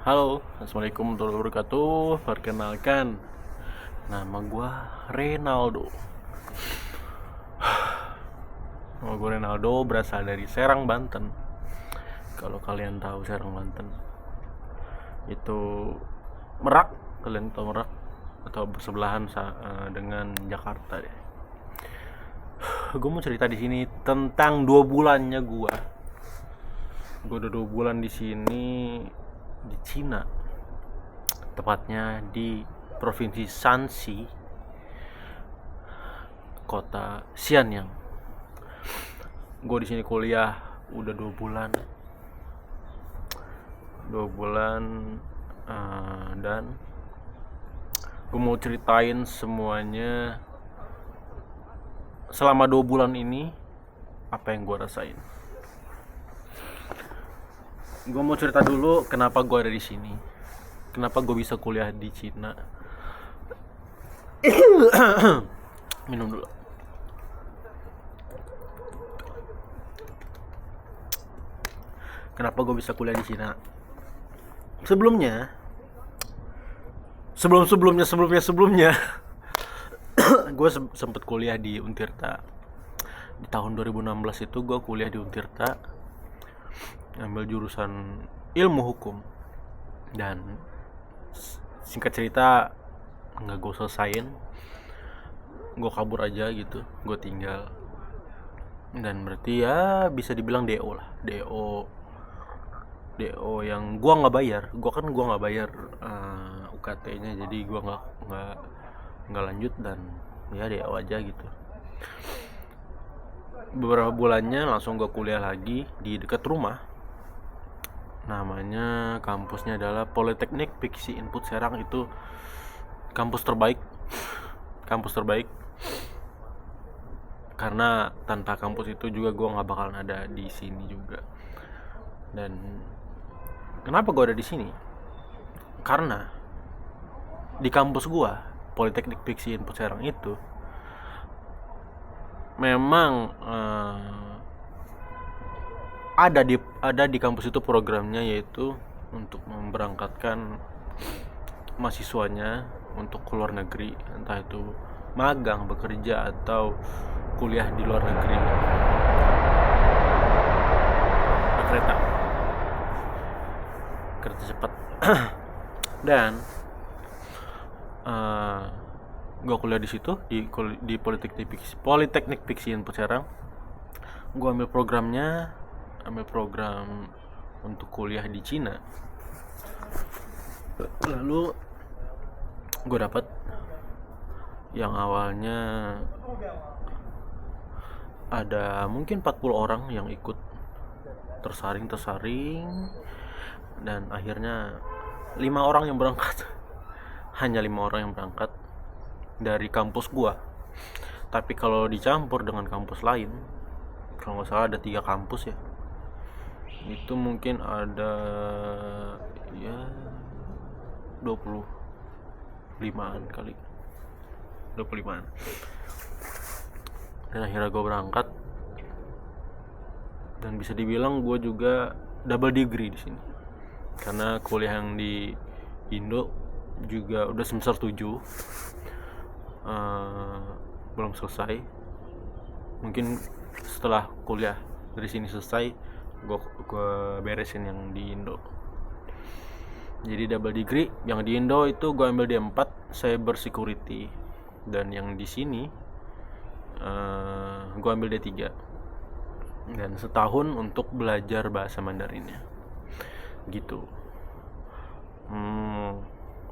Halo, assalamualaikum warahmatullahi wabarakatuh. Perkenalkan, nama gue Renaldo. Nama gue Renaldo, berasal dari Serang, Banten. Kalau kalian tahu Serang, Banten, itu Merak. Kalian tahu Merak atau bersebelahan dengan Jakarta deh. Gue mau cerita di sini tentang 2 bulannya gue. Gue udah 2 bulan di sini di Cina, tepatnya di provinsi Shanxi, kota Xianyang. Gue di sini kuliah udah 2 bulan, dan gue mau ceritain semuanya selama 2 bulan ini apa yang gue rasain. Gue mau cerita dulu kenapa gue ada di sini, kenapa gue bisa kuliah di Cina. Minum dulu. Kenapa gue bisa kuliah di Cina? Sebelumnya gue sempet kuliah di Untirta. Di tahun 2016 itu gue kuliah di Untirta, ambil jurusan ilmu hukum. Dan singkat cerita, nggak gue selesain, gue kabur aja gitu, gue tinggal. Dan berarti ya bisa dibilang DO lah, DO yang gue nggak bayar UKT-nya, jadi gue nggak lanjut, dan ya DO aja gitu. Beberapa bulannya langsung gue kuliah lagi di dekat rumah. Namanya, kampusnya adalah Politeknik Piksi Input Serang. Itu kampus terbaik karena tanpa kampus itu juga gue nggak bakalan ada di sini juga. Dan kenapa gue ada di sini? Karena di kampus gue, Politeknik Piksi Input Serang itu memang ada di kampus itu programnya, yaitu untuk memberangkatkan mahasiswanya untuk ke luar negeri, entah itu magang, bekerja, atau kuliah di luar negeri. Kereta cepat. Dan gue kuliah di situ di Politeknik Piksi Input Serang. Gue ambil program untuk kuliah di Cina. Lalu gue dapat yang awalnya ada mungkin 40 orang yang ikut, tersaring, dan akhirnya 5 orang yang berangkat. Hanya 5 orang yang berangkat dari kampus gua. Tapi kalau dicampur dengan kampus lain, kalau nggak salah ada 3 kampus ya, itu mungkin ada ya 25-an kali, 25-an. Dan akhirnya gue berangkat, dan bisa dibilang gue juga double degree di sini, karena kuliah yang di Indo juga udah semester 7, belum selesai. Mungkin setelah kuliah dari sini selesai, gue beresin yang di Indo. Jadi double degree. Yang di Indo itu gue ambil D4 cyber security, dan yang di sini gue ambil D3, dan setahun untuk belajar bahasa Mandarinnya gitu.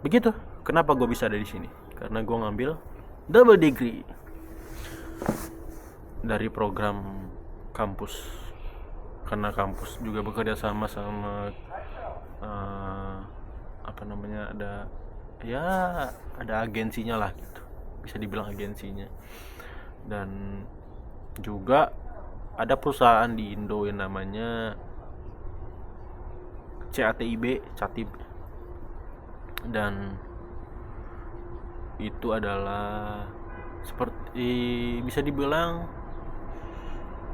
Begitu kenapa gue bisa ada di sini, karena gue ngambil double degree dari program kampus. Karena kampus juga bekerja sama ada agensinya lah gitu, bisa dibilang agensinya. Dan juga ada perusahaan di Indo yang namanya CATIB, dan itu adalah seperti bisa dibilang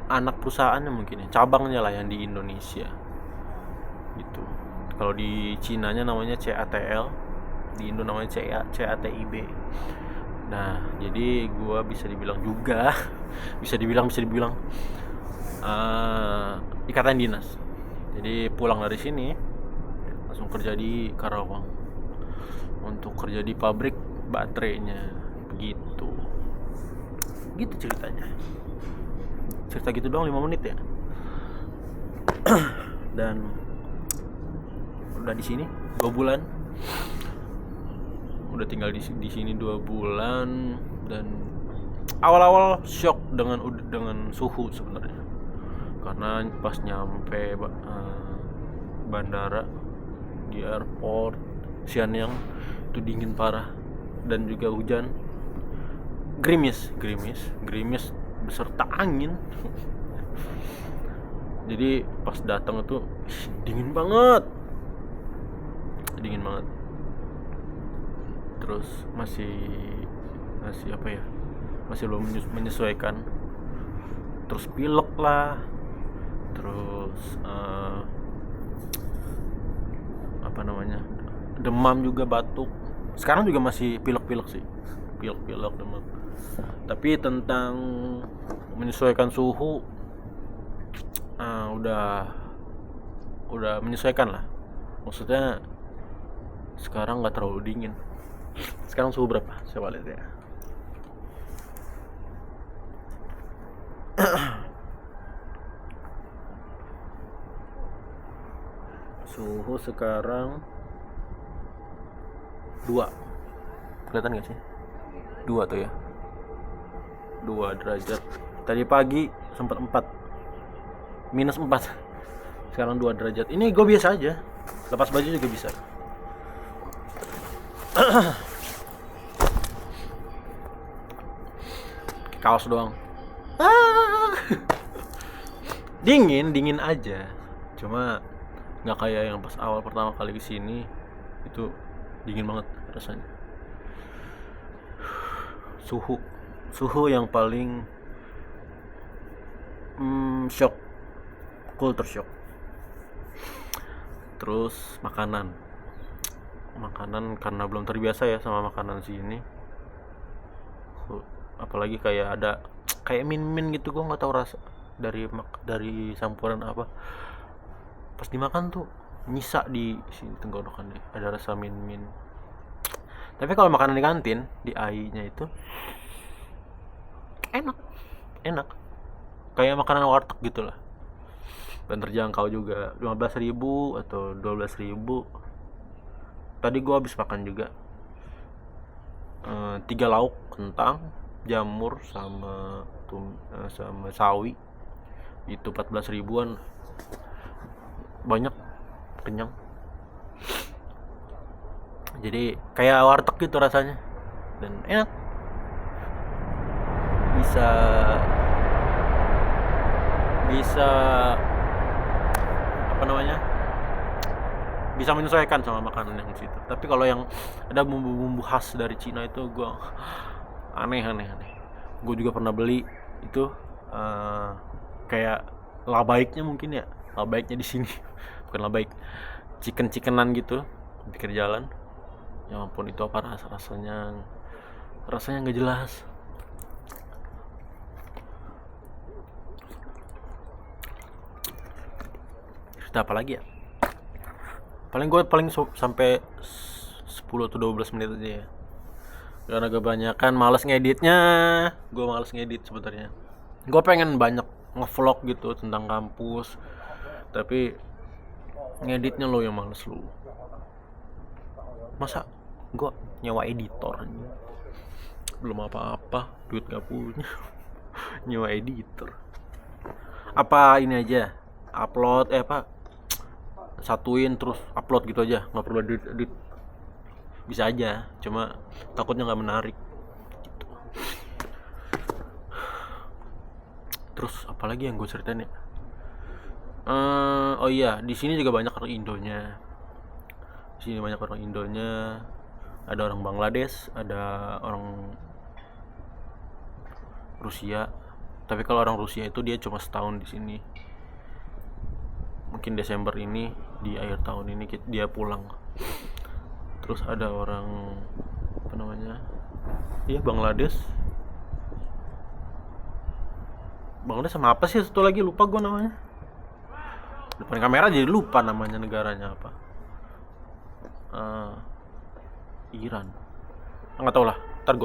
anak perusahaannya mungkin ya, cabangnya lah yang di Indonesia gitu. Kalau di Cinanya namanya CATL, di Indo namanya CATIB. Nah, jadi gue bisa dibilang juga bisa dibilang ikatan dinas. Jadi pulang dari sini langsung kerja di Karawang untuk kerja di pabrik baterainya. Begitu. Gitu ceritanya. Cerita gitu doang 5 menit ya. Dan udah di sini 2 bulan. Udah tinggal di sini 2 bulan dan awal-awal shock dengan suhu sebenarnya. Karena pas nyampe bandara di airport Xianyang itu dingin parah dan juga hujan, gerimis beserta angin. Jadi pas datang itu dingin banget. Terus masih apa ya, masih belum menyesuaikan. Terus pilek lah, terus apa namanya, demam juga, batuk. Sekarang juga masih pilek sih, pilek demam. Tapi tentang menyesuaikan suhu udah menyesuaikan lah. Maksudnya sekarang nggak terlalu dingin. Sekarang suhu berapa? Coba lihat ya. Suhu sekarang 2. Kelihatan gak sih? 2 tuh ya. 2 derajat. Tadi pagi sempat 4. Minus 4. Sekarang 2 derajat. Ini gue biasa aja. Lepas baju juga bisa. Kaos doang. Dingin aja. Cuma nggak kayak yang pas awal pertama kali kesini itu dingin banget rasanya. Suhu yang paling shock, culture shock. Terus makanan karena belum terbiasa ya sama makanan sini. Apalagi kayak ada kayak min gitu, gue nggak tahu rasa dari campuran apa. Pas dimakan tuh nyisa di sini tenggorokan deh, ada rasa min. Tapi kalau makanan di kantin di AI-nya itu enak kayak makanan warteg gitulah, dan terjangkau juga. 15.000 atau 12.000. Tadi gue habis makan juga 3 lauk, kentang, jamur sama sawi, itu 14 ribuan. Banyak, kenyang. Jadi kayak warteg gitu rasanya dan enak. Bisa apa namanya, bisa menyesuaikan sama makanan yang situ. Tapi kalau yang ada bumbu-bumbu khas dari Cina itu gue aneh. Gue juga pernah beli itu kayak labaiknya mungkin ya, labaiknya di sini bukan labaik, chickenan gitu di pinggir jalan. Ya ampun, itu apa rasanya nggak jelas. Cerita apa lagi ya? Paling sampai 10 atau 12 menit aja ya. Karena kebanyakan males ngeditnya. Gue males ngedit sebenarnya. Gue pengen banyak ngevlog gitu tentang kampus, tapi ngeditnya lo yang males lo. Masa gue nyewa editor aja, belum apa-apa, duit gak punya. Nyewa editor. Apa ini aja upload satuin terus upload gitu aja, nggak perlu edit. Bisa aja, cuma takutnya nggak menarik gitu. Terus apalagi yang gue ceritain ya? Oh iya, di sini juga banyak orang Indonya. Ada orang Bangladesh, ada orang Rusia. Tapi kalau orang Rusia itu dia cuma setahun di sini. Mungkin Desember ini di akhir tahun ini dia pulang. Terus ada orang apa namanya, Bangladesh sama apa sih satu lagi, lupa gue namanya. Depan kamera jadi lupa namanya negaranya apa. Iran, nggak tau lah, ntar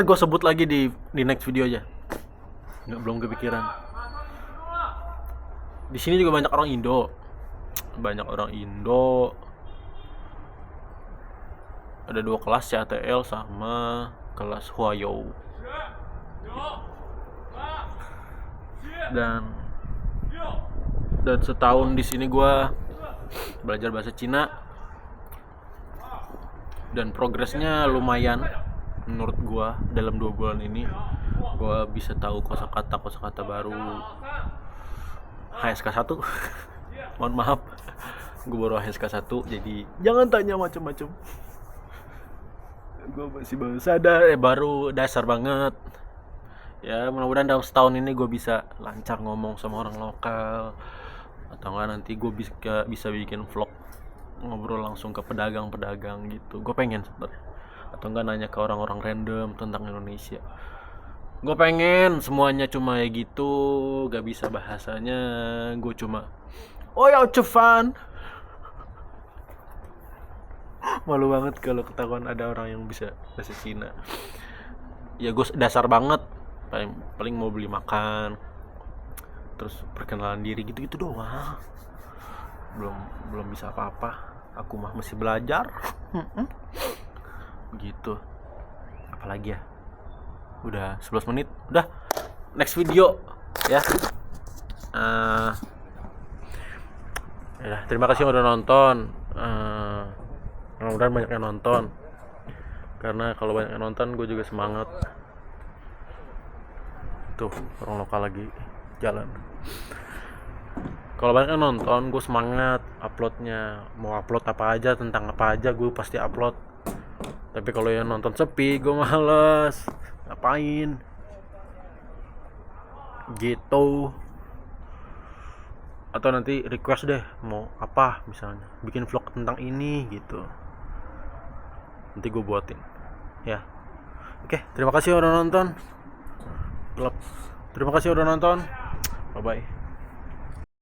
gue sebut lagi di next video aja. Belum kepikiran. Di sini juga banyak orang Indo. Ada 2 kelas, CATL sama kelas Huayou. Dan setahun di sini gue belajar bahasa Cina, dan progresnya lumayan menurut gue. Dalam 2 bulan ini gue bisa tahu kosakata baru. HSK 1 mohon maaf, gue baru HSK 1, jadi jangan tanya macam-macam. Gue masih baru sadar, banget. Ya mudah-mudahan dalam setahun ini gue bisa lancar ngomong sama orang lokal, atau enggak nanti gue bisa bikin vlog ngobrol langsung ke pedagang-pedagang gitu. Gue pengen sebenarnya, atau enggak nanya ke orang-orang random tentang Indonesia. Gue pengen semuanya cuma ya gitu, gak bisa bahasanya. Gue cuma ya Cefan. Malu banget kalau ketahuan ada orang yang bisa bahasa Cina. Ya gue dasar banget, paling mau beli makan, terus perkenalan diri gitu-gitu doang. Belum bisa apa-apa. Aku mah masih belajar. Gitu. Apalagi ya? Udah 11 menit. Udah. Next video ya. Terima kasih udah nonton. Mudah-mudahan banyak yang nonton. Karena kalau banyak yang nonton gue juga semangat. Tuh, orang lokal lagi jalan. Kalau banyak yang nonton, gue semangat uploadnya. Mau upload apa aja, tentang apa aja, gue pasti upload. Tapi kalau yang nonton sepi, gue males. Ngapain? Gitu. Atau nanti request deh, mau apa misalnya, bikin vlog tentang ini gitu. Nanti gue buatin. Ya. Oke, terima kasih udah nonton. Terima kasih udah nonton. Bye bye.